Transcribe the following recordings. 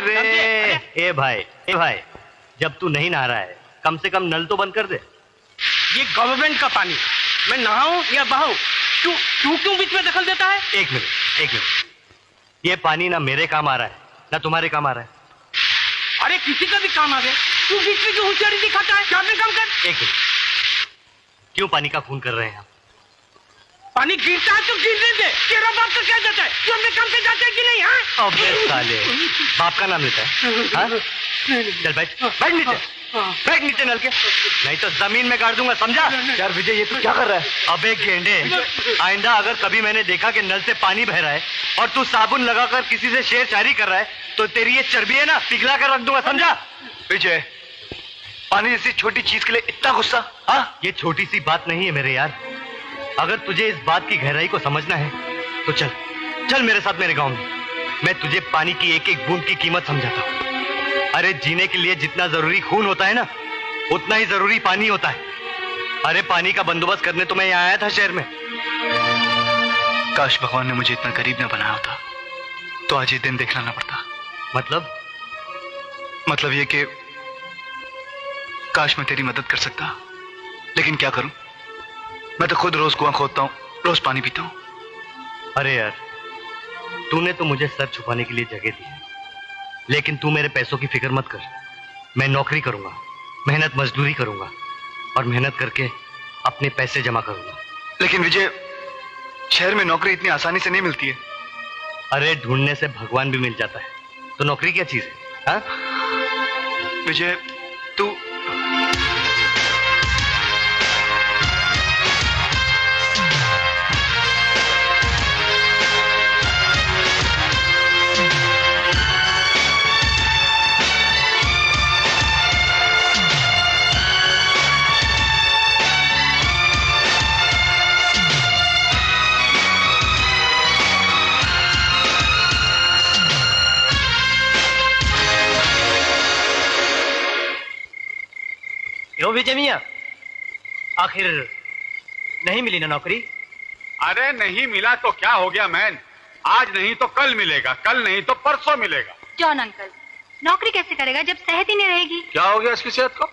रे ए भाई, जब तू नहीं नहा रहा है कम से कम नल तो बंद कर दे। ये गवर्नमेंट का पानी, मैं नहाऊं या बहाऊं, तू क्यों बीच में दखल देता है? एक मिनट, ये पानी ना मेरे काम आ रहा है ना तुम्हारे काम आ रहा है। अरे किसी का भी काम आ गया, तू बीच में क्यों होशियारी दिखाता है? क्या काम कर। एक मिनट, क्यों पानी का खून कर रहे हैं आप? पानी गिरता है तो गिरने दे, तेरा बाप तो क्या जाता है, तू अपने काम पे जाता है कि नहीं? हाँ अबे साले, बाप का नाम लेता है? हाँ? चल बैठ नीचे नल के, नहीं तो जमीन में गाड़ दूंगा, समझा? यार विजय, ये तू क्या कर रहा है? अबे गेंडे, आइंदा अगर कभी मैंने देखा कि नल से पानी बह रहा है और तू साबुन लगाकर किसी से शेरशायरी कर रहा है तो तेरी ये चर्बी है ना पिघला कर रख दूंगा, समझा? विजय, पानी जैसी छोटी चीज के लिए इतना गुस्सा? हाँ, ये छोटी सी बात नहीं है मेरे यार। अगर तुझे इस बात की गहराई को समझना है तो चल मेरे साथ मेरे गांव में, मैं तुझे पानी की एक एक बूंद की कीमत समझाता हूँ। अरे जीने के लिए जितना जरूरी खून होता है ना, उतना ही जरूरी पानी होता है। अरे पानी का बंदोबस्त करने तो मैं यहाँ आया था शहर में। काश भगवान ने मुझे इतना गरीब न बनाया होता तो आज ये दिन देखना ना पड़ता। मतलब ये कि काश मैं तेरी मदद कर सकता, लेकिन क्या करूं, मैं तो खुद रोज कुआं खोदता हूं, रोज पानी पीता हूं। अरे यार, तूने तो मुझे सर छुपाने के लिए जगह दी है, लेकिन तू मेरे पैसों की फिक्र मत कर। मैं नौकरी करूंगा, मेहनत मजदूरी करूंगा और मेहनत करके अपने पैसे जमा करूंगा। लेकिन विजय, शहर में नौकरी इतनी आसानी से नहीं मिलती है। अरे ढूंढने से भगवान भी मिल जाता है, तो नौकरी क्या चीज है? हाँ? विजय, तू क्यों विजय मियां, आखिर नहीं मिली ना नौकरी? अरे नहीं मिला तो क्या हो गया मैन, आज नहीं तो कल मिलेगा, कल नहीं तो परसों मिलेगा। जॉन अंकल, नौकरी कैसे करेगा जब सेहत ही नहीं रहेगी? क्या हो गया इसकी सेहत को?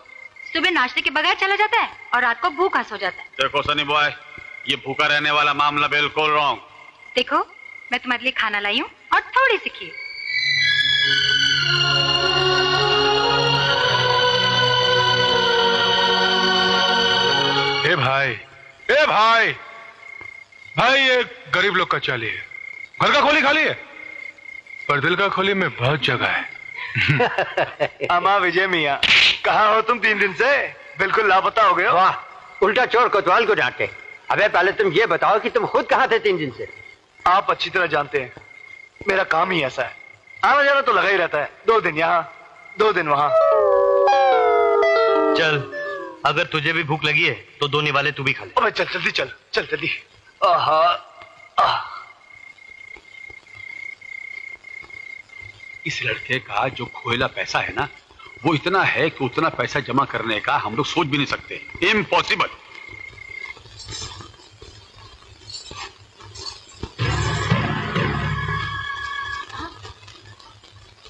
सुबह नाश्ते के बगैर चला जाता है और रात को भूखा सो जाता है। देखो सनी बॉय, ये भूखा रहने वाला मामला बिल्कुल रॉन्ग। देखो, मैं तुम्हारे लिए खाना लाई हूँ और थोड़ी सी खीर। ए भाई, भाई ये गरीब लोग का चाली है, घर का खोली खाली है पर दिल का खोली में बहुत जगह है। अमा विजय मियां, कहाँ हो तुम 3 दिन से? बिल्कुल लापता हो गए हो। वाह, उल्टा चोर कोतवाल को डांटे। अबे पहले तुम ये बताओ कि तुम खुद कहाँ थे 3 दिन से? आप अच्छी तरह जानते हैं, मेरा काम ही ऐसा है, आना जाना तो लगा ही रहता है। 2 दिन यहाँ 2 दिन वहाँ। चल, अगर तुझे भी भूख लगी है तो 2 निवाले तू भी खा ले। अबे चल जल्दी, चल जल्दी। इस लड़के का जो खोएला पैसा है ना, वो इतना है कि उतना पैसा जमा करने का हम लोग सोच भी नहीं सकते। इम्पॉसिबल।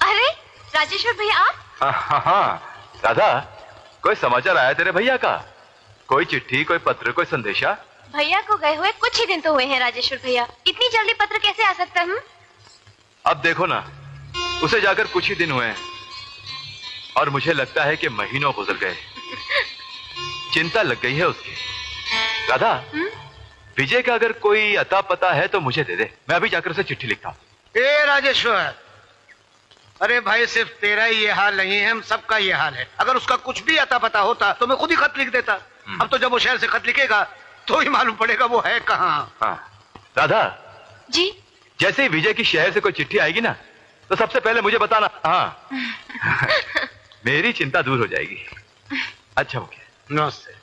अरे राजेश्वर भैया, आप? हाँ, राधा, कोई समाचार आया तेरे भैया का? कोई चिट्ठी, कोई पत्र, कोई संदेशा? भैया को गए हुए कुछ ही दिन तो हुए हैं राजेश्वर भैया, इतनी जल्दी पत्र कैसे आ सकता है? अब देखो ना, उसे जाकर कुछ ही दिन हुए हैं और मुझे लगता है कि महीनों गुजर गए। चिंता लग गई है उसकी। राधा, विजय का अगर कोई अता पता है तो मुझे दे दे, मैं अभी जाकर उसे चिट्ठी लिखता हूँ। ए राजेश्वर, अरे भाई सिर्फ तेरा ही ये हाल नहीं है, हम सबका ये हाल है। अगर उसका कुछ भी अता पता होता तो मैं खुद ही खत लिख देता। अब तो जब वो शहर से खत लिखेगा तो ही मालूम पड़ेगा वो है कहाँ। हाँ, राधा जी? जैसे ही विजय की शहर से कोई चिट्ठी आएगी ना तो सबसे पहले मुझे बताना। हाँ। मेरी चिंता दूर हो जाएगी। अच्छा हो गया। नमस्ते।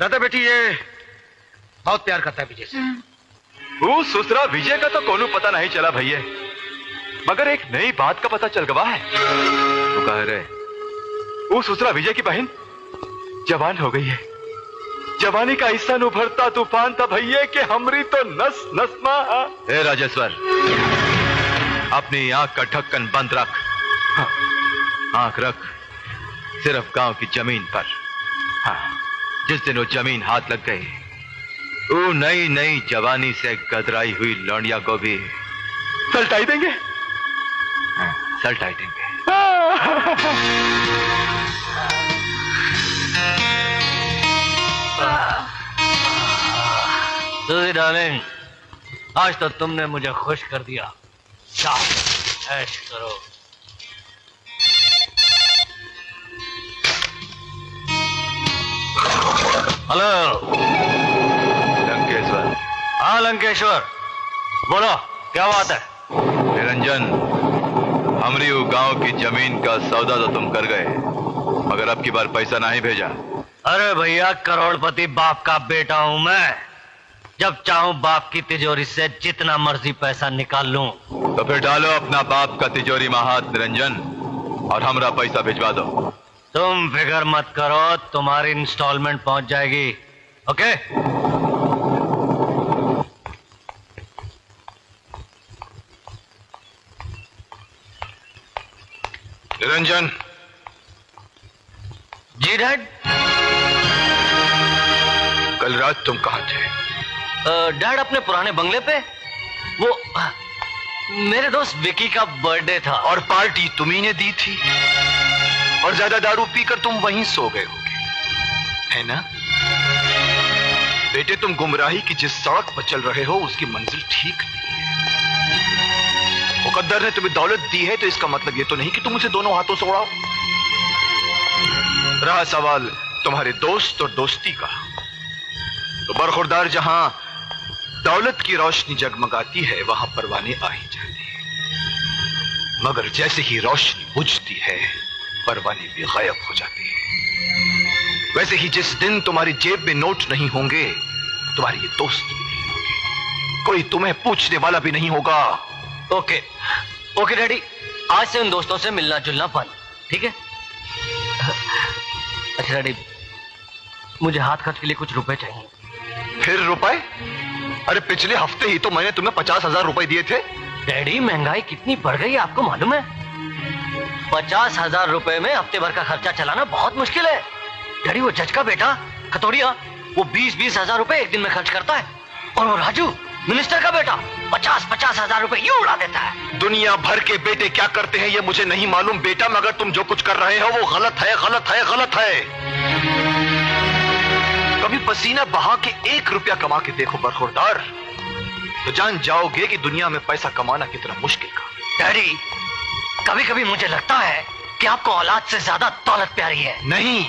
दादा बेटी ये बहुत प्यार करता है विजय से। वो सुसरा विजय का तो कोनो पता नहीं चला भैया, मगर एक नई बात का पता चल गवा है। तो कह रहे वो सुसरा विजय की बहन जवान हो गई है। जवानी का हिस्सा उभरता तूफान था भैया कि हमरी तो नस नस मा। हे राजेश्वर, अपनी आंख का ढक्कन बंद रख। आंख रख सिर्फ गांव की जमीन पर। हाँ, जिस दिन वो जमीन हाथ लग गई, वो नई नई जवानी से गदराई हुई लौंडिया को भी सलटाई देंगे। हाँ, सलटाई देंगे। सूजी डार्लिंग, आज तो तुमने मुझे खुश कर दिया। जाओ ऐश करो। हेलो लंकेश्वर। हाँ लंकेश्वर, बोलो क्या बात है? निरंजन, हमरी गांव की जमीन का सौदा तो तुम कर गए, मगर अब की बार पैसा नहीं भेजा। अरे भैया, करोड़पति बाप का बेटा हूं मैं। जब चाहूं बाप की तिजोरी से जितना मर्जी पैसा निकाल लूं। तो फिर डालो अपना बाप का तिजोरी में हाथ निरंजन, और हमरा पैसा भिजवा दो। तुम फिक्र मत करो, तुम्हारी इंस्टॉलमेंट पहुंच जाएगी। ओके? निरंजन। जी डैड। कल रात तुम कहाँ थे? डैड अपने पुराने बंगले पे। वो मेरे दोस्त विकी का बर्थडे था। और पार्टी तुम्ही ने दी थी, और ज्यादा दारू पीकर तुम वहीं सो गए होगे, है ना? बेटे, तुम गुमराही की जिस सड़क पर चल रहे हो उसकी मंजिल ठीक नहीं है। मुकद्दर ने तुम्हें दौलत दी है तो इसका मतलब ये तो नहीं कि तुम उसे दोनों हाथों से उड़ाओ। रहा सवाल तुम्हारे दोस्त और दोस्ती का, तो बरखुरदार जहां दौलत की रोशनी जगमगाती है वहां परवाने आ ही जाते हैं, मगर जैसे ही रोशनी बुझती है परवाने भी गायब हो जाते हैं। वैसे ही जिस दिन तुम्हारी जेब में नोट नहीं होंगे, तुम्हारे ये दोस्त भी नहीं होंगे, कोई तुम्हें पूछने वाला भी नहीं होगा। ओके ओके डैडी, आज से उन दोस्तों से मिलना जुलना बंद, ठीक है? अच्छा डैडी, मुझे हाथ खर्च के लिए कुछ रुपए चाहिए। फिर रुपए? अरे पिछले हफ्ते ही तो मैंने तुम्हें 50,000 रुपए दिए थे। डैडी, महंगाई कितनी बढ़ गई है आपको मालूम है? 50,000 रुपए में हफ्ते भर का खर्चा चलाना बहुत मुश्किल है। डैडी, वो जज का बेटा खतौड़िया, वो 20-20 हजार रुपए एक दिन में खर्च करता है, और वो राजू मिनिस्टर का बेटा 50-50 हजार रुपए यूं उड़ा देता है। दुनिया भर के बेटे क्या करते हैं ये मुझे नहीं मालूम बेटा, मगर तुम जो कुछ कर रहे हो वो गलत है, गलत है, गलत है। कभी पसीना बहा के 1 रुपया कमा के देखो बरखुरदार, तो जान जाओगे कि दुनिया में पैसा कमाना कितना मुश्किल काम है। डैडी, कभी कभी मुझे लगता है कि आपको औलाद से ज्यादा दौलत प्यारी है। नहीं,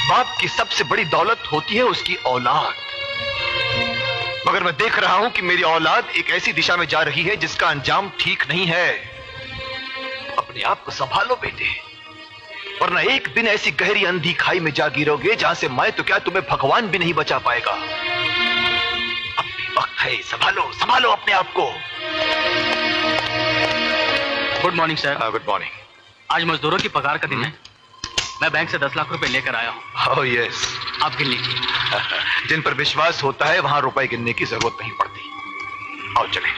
बाप की सबसे बड़ी दौलत होती है उसकी औलाद, मगर मैं देख रहा हूं कि मेरी औलाद एक ऐसी दिशा में जा रही है जिसका अंजाम ठीक नहीं है। अपने आप को संभालो बेटे, वरना एक दिन ऐसी गहरी अंधी खाई में जा गिरोगे जहां से मैं तो क्या तुम्हें भगवान भी नहीं बचा पाएगा। अब भी वक्त है, संभालो संभालो अपने आप को। Good morning sir. Good morning. आज मजदूरों की पगार का दिन है। मैं बैंक से 10 लाख रुपए लेकर आया हूँ। Oh yes. आप गिन लीजिए। जिन पर विश्वास होता है वहां रुपए गिनने की जरूरत नहीं पड़ती। आओ चलें।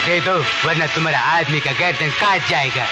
दे दो, वरना तुम्हारा आदमी का गर्दन काट जाएगा।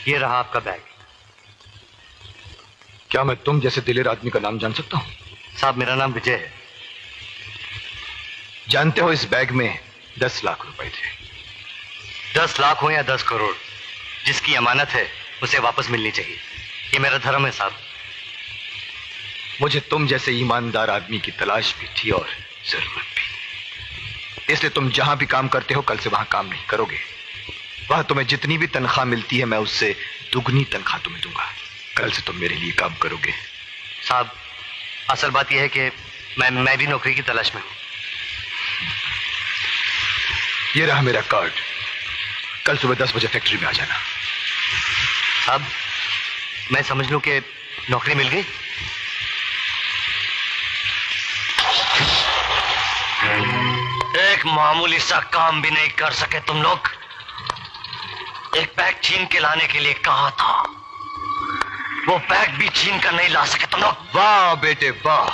ये रहा आपका बैग। क्या मैं तुम जैसे दिलेर आदमी का नाम जान सकता हूं? साहब, मेरा नाम विजय है। जानते हो इस बैग में 10 लाख रुपए थे। 10 लाख हो या 10 करोड़, जिसकी अमानत है उसे वापस मिलनी चाहिए। ये मेरा धर्म है साहब। मुझे तुम जैसे ईमानदार आदमी की तलाश भी थी और जरूरत भी। इसलिए तुम जहां भी काम करते हो, कल से वहां काम नहीं करोगे। वहां तुम्हें जितनी भी तनख्वाह मिलती है, मैं उससे दुगनी तनख्वाह तुम्हें दूंगा। कल से तुम मेरे लिए काम करोगे। साहब, असल बात यह है कि मैं भी नौकरी की तलाश में हूं। ये रहा मेरा कार्ड। कल सुबह 10 बजे फैक्ट्री में आ जाना। साहब, मैं समझ लूं कि नौकरी मिल गई? एक मामूली सा काम भी नहीं कर सके तुम लोग। एक बैग छीन के लाने के लिए कहा था, वो बैग भी छीन कर नहीं ला सके तुम लोग। वाह बेटे वाह,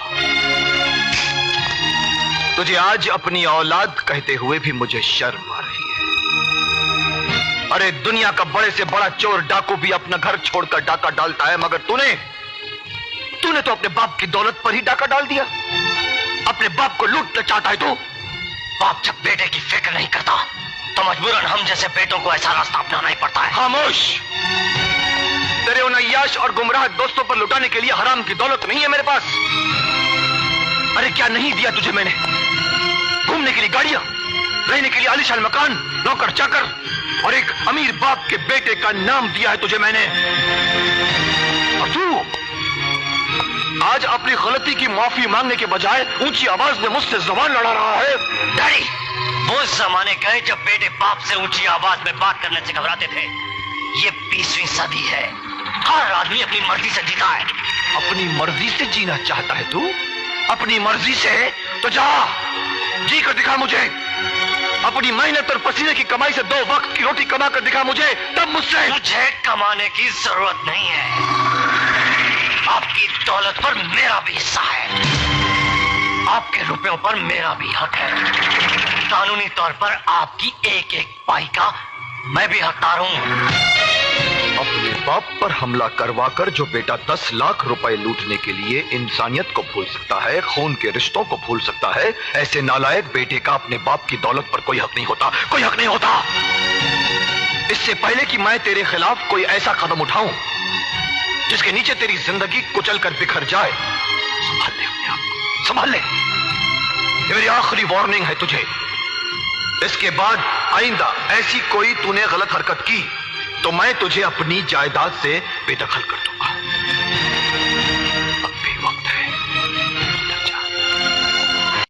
तुझे आज अपनी औलाद कहते हुए भी मुझे शर्म आ रही है। अरे दुनिया का बड़े से बड़ा चोर डाकू भी अपना घर छोड़कर डाका डालता है, मगर तूने तो अपने बाप की दौलत पर ही डाका डाल दिया। अपने बाप को लूटना चाहता है तू। बाप जब बेटे की फिक्र नहीं करता तो मजबूरन हम जैसे बेटों को ऐसा रास्ता अपनाना ही पड़ता है। खामोश। तेरे उन अय्याश और गुमराह दोस्तों पर लुटाने के लिए हराम की दौलत नहीं है मेरे पास। अरे क्या नहीं दिया तुझे मैंने? घूमने के लिए गाड़ियां, रहने के लिए आलीशान मकान, नौकर चाकर और एक अमीर बाप के बेटे का नाम दिया है तुझे मैंने। और तू आज अपनी गलती की माफी मांगने के बजाय ऊंची आवाज में मुझसे जबान लड़ा रहा है। डैडी, वो जमाने गए जब बेटे बाप से ऊंची आवाज में बात करने से घबराते थे। ये 20वीं सदी है। हर आदमी अपनी मर्जी से जीता है। अपनी मर्जी से जीना चाहता है तू? अपनी मर्जी से तो जा, जी कर दिखा मुझे। अपनी मेहनत और पसीने की कमाई से 2 वक्त की रोटी कमा कर दिखा मुझे, तब मुझसे। मुझे कमाने की जरूरत नहीं है। आपकी दौलत पर मेरा भी हिस्सा है। आपके रुपयों पर मेरा भी हक है। कानूनी तौर पर आपकी एक एक पाई का मैं भी हकदार हूं। अपने बाप पर हमला करवाकर जो बेटा 10 लाख रुपए लूटने के लिए इंसानियत को भूल सकता है, खून के रिश्तों को भूल सकता है, ऐसे नालायक बेटे का अपने बाप की दौलत पर कोई हक नहीं होता। कोई हक नहीं होता। इससे पहले कि मैं तेरे खिलाफ कोई ऐसा कदम उठाऊं जिसके नीचे तेरी जिंदगी कुचल कर बिखर जाए, संभाल ले अपने आप को, संभाल ले। ये मेरी आखिरी वार्निंग है तुझे। इसके बाद आइंदा ऐसी कोई तूने गलत हरकत की तो मैं तुझे अपनी जायदाद से बेदखल कर दूंगा।